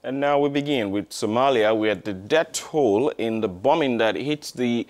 And now we begin with Somalia, where the death toll in the bombing that hit the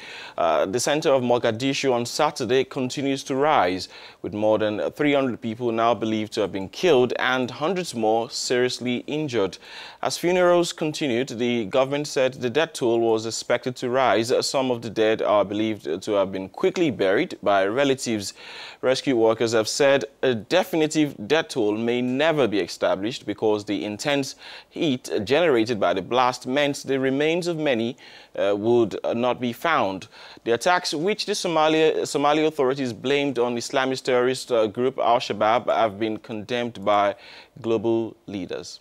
center of Mogadishu on Saturday continues to rise, with more than 300 people now believed to have been killed and hundreds more seriously injured. As funerals continued, the government said the death toll was expected to rise. Some of the dead are believed to have been quickly buried by relatives. Rescue workers have said a definitive death toll may never be established because the intense heat generated by the blast meant the remains of many would not be found. The attacks, which the Somali authorities blamed on Islamist terrorist group Al-Shabaab, have been condemned by global leaders.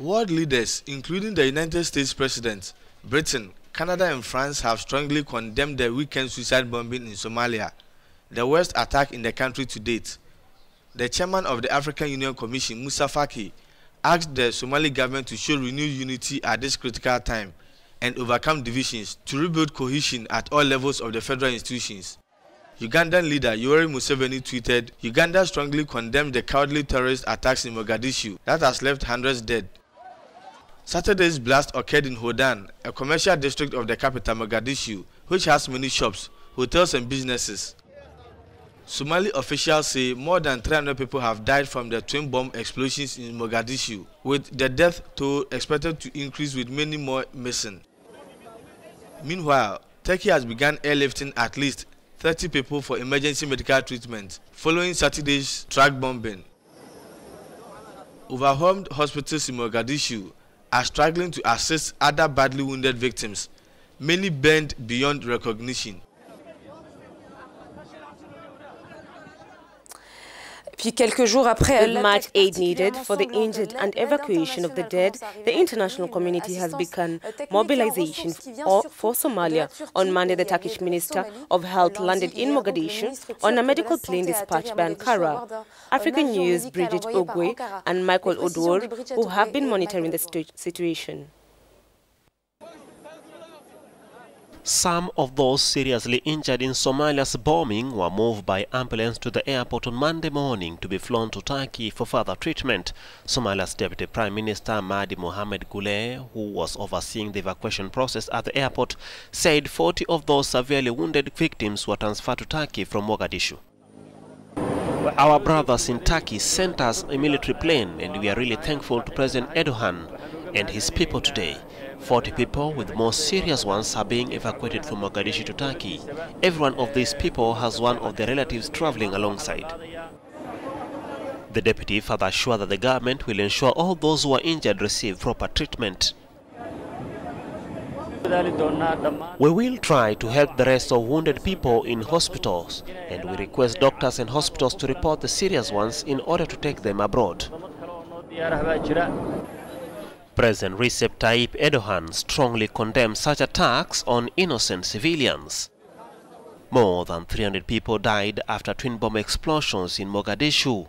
World leaders, including the United States President, Britain, Canada and France, have strongly condemned the weekend suicide bombing in Somalia, the worst attack in the country to date. The chairman of the African Union Commission, Musa Faki, asked the Somali government to show renewed unity at this critical time and overcome divisions to rebuild cohesion at all levels of the federal institutions. Ugandan leader Yoweri Museveni tweeted, "Uganda strongly condemned the cowardly terrorist attacks in Mogadishu that has left hundreds dead." Saturday's blast occurred in Hodan, a commercial district of the capital Mogadishu, which has many shops, hotels and businesses. Somali officials say more than 300 people have died from the twin bomb explosions in Mogadishu, with the death toll expected to increase with many more missing. Meanwhile, Turkey has begun airlifting at least 30 people for emergency medical treatment following Saturday's truck bombing. Overwhelmed hospitals in Mogadishu are struggling to assist other badly wounded victims, many burned beyond recognition. With much aid needed for the injured and evacuation of the dead, the international community has begun mobilization for Somalia. On Monday, the Turkish Minister of Health landed in Mogadishu on a medical plane dispatched by Ankara. Africanews' Bridget Ogwe and Michael Odwor, who have been monitoring the situation. Some of those seriously injured in Somalia's bombing were moved by ambulance to the airport on Monday morning to be flown to Turkey for further treatment. Somalia's Deputy Prime Minister Mahdi Mohamed Guleh, who was overseeing the evacuation process at the airport, said 40 of those severely wounded victims were transferred to Turkey from Mogadishu. Our brothers in Turkey sent us a military plane, and we are really thankful to President Erdogan and his people today. 40 people, with the most serious ones, are being evacuated from Mogadishu to Turkey. Every one of these people has one of their relatives traveling alongside. The deputy further assured that the government will ensure all those who are injured receive proper treatment. We will try to help the rest of wounded people in hospitals, and we request doctors and hospitals to report the serious ones in order to take them abroad. President Recep Tayyip Erdogan strongly condemned such attacks on innocent civilians. More than 300 people died after twin bomb explosions in Mogadishu.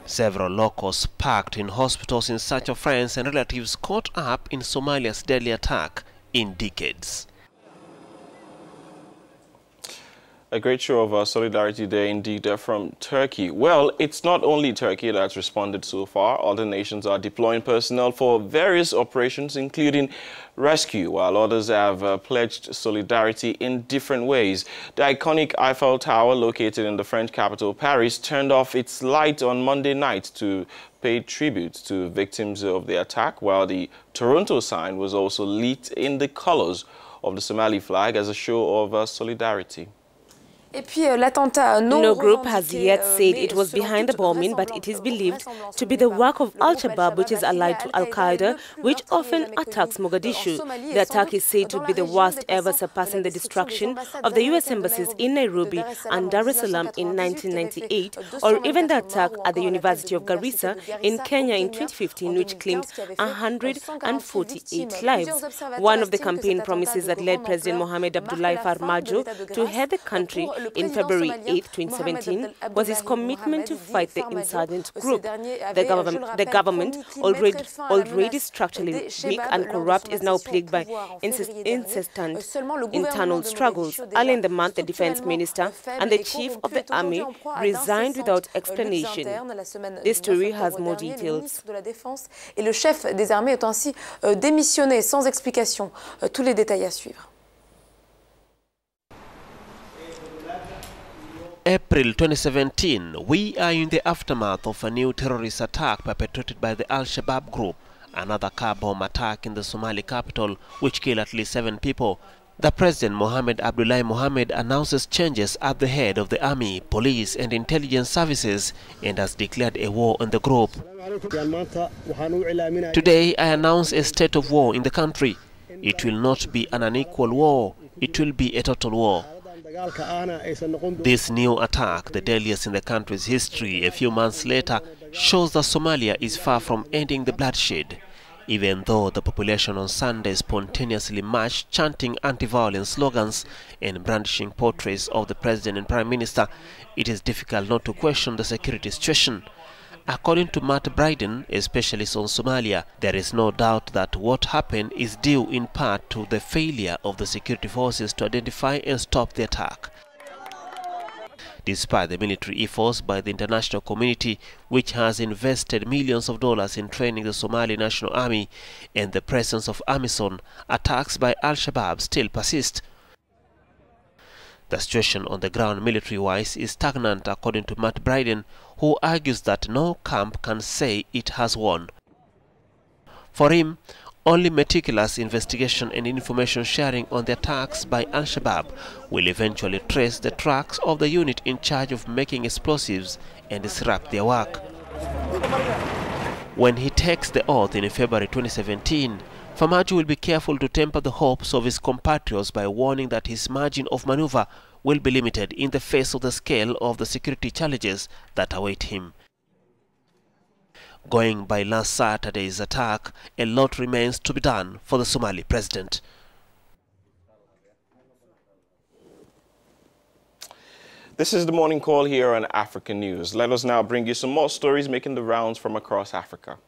Several locals packed in hospitals in search of friends and relatives caught up in Somalia's deadly attack in decades. A great show of solidarity there indeed from Turkey. Well, it's not only Turkey that's responded so far. Other nations are deploying personnel for various operations, including rescue, while others have pledged solidarity in different ways. The iconic Eiffel Tower, located in the French capital, Paris, turned off its light on Monday night to pay tribute to victims of the attack, while the Toronto sign was also lit in the colors of the Somali flag as a show of solidarity. No group has yet said it was behind the bombing, but it is believed to be the work of Al-Shabaab, which is allied to Al-Qaeda, which often attacks Mogadishu. The attack is said to be the worst ever, surpassing the destruction of the U.S. embassies in Nairobi and Dar es Salaam in 1998, or even the attack at the University of Garissa in Kenya in 2015, which claimed 148 lives. One of the campaign promises that led President Mohamed Abdullahi Farmajo to head the country in February 8, 2017, was his commitment to fight the insurgent group. The government, already structurally weak and corrupt, is now plagued by incessant internal struggles. Early in the month, the defense minister and the chief of the army resigned without explanation. This story has more details. Et le chef des armées est ainsi démissionné sans explication. Tous les détails à suivre. April 2017, we are in the aftermath of a new terrorist attack perpetrated by the Al-Shabaab group, another car bomb attack in the Somali capital which killed at least 7 people. The President Mohamed Abdullahi Mohamed announces changes at the head of the army, police and intelligence services and has declared a war on the group. Today I announce a state of war in the country. It will not be an unequal war, it will be a total war. This new attack, the deadliest in the country's history, a few months later, shows that Somalia is far from ending the bloodshed. Even though the population on Sunday spontaneously marched chanting anti-violence slogans and brandishing portraits of the President and Prime Minister, it is difficult not to question the security situation. According to Matt Bryden, a specialist on Somalia, there is no doubt that what happened is due in part to the failure of the security forces to identify and stop the attack. Despite the military efforts by the international community, which has invested millions of dollars in training the Somali National Army and the presence of AMISOM, attacks by Al-Shabaab still persist. The situation on the ground military-wise is stagnant, according to Matt Bryden, who argues that no camp can say it has won. For him, only meticulous investigation and information sharing on the attacks by Al-Shabaab will eventually trace the tracks of the unit in charge of making explosives and disrupt their work. When he takes the oath in February 2017, Farmajo will be careful to temper the hopes of his compatriots by warning that his margin of maneuver will be limited in the face of the scale of the security challenges that await him. Going by last Saturday's attack, a lot remains to be done for the Somali president. This is the morning call here on African News. Let us now bring you some more stories making the rounds from across Africa.